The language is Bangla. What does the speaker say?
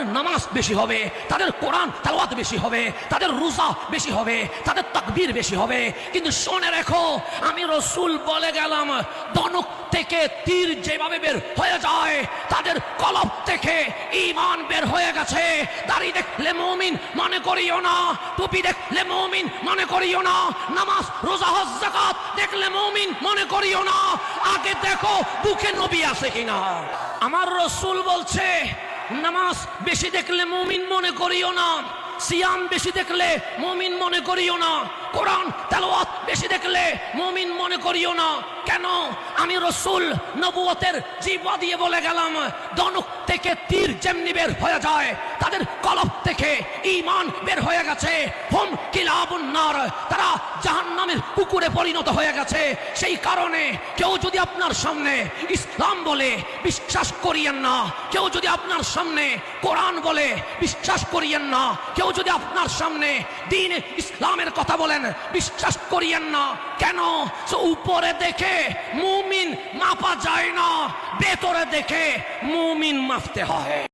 তাদের নামাজ বেশি হবে, তাদের কোরআন তেলাওয়াত বেশি হবে, তাদের রোজা বেশি হবে, তাদের তাকবীর বেশি হবে। কিন্তু শুনে রেখো, আমি রাসূল বলে গেলাম, ধনুক থেকে তীর যেভাবে বের হয়ে যায়, তাদের কলব থেকে ঈমান বের হয়ে গেছে। দাড়ি দেখলে মুমিন মনে করিও না, টুপি দেখলে মুমিন মনে করিও না, নামাজ রোজা হজ যাকাত দেখলে মুমিন মনে করিও না। আগে দেখো বুকে নবী আছে কিনা। আমার রাসূল বলছে, নামাজ বেশি দেখলে মুমিন মনে করিও না, সিয়াম বেশি দেখলে মুমিন মনে করিও না, কোরআন তেলাওয়াত বেশি দেখলে মুমিন মনে করিও না। কেন? আমি রাসূল নবুয়তের জিহ্বা দিয়ে বলে গেলাম, ধনুক থেকে তীর যেমনি বের হয়ে যায়, তাদের কলব থেকে ঈমান বের হয়ে গেছে। হুম কিলাবুন নার, তারা জাহান্নামের কুকুরে পরিণত হয়ে গেছে। সেই কারণে কেউ যদি আপনার সামনে ইসলাম বলে বিশ্বাস করিয়েন না, কেউ যদি আপনার সামনে কোরআন বলে বিশ্বাস করিয়েন না, কেউ যদি আপনার সামনে দ্বীন ইসলামের কথা বলেন বিশ্বাস করিয়েন না। কেন? উপরে দেখে মুমিন মাপা যায় না, ভেতরে দেখে মুমিন মাপতে হয়।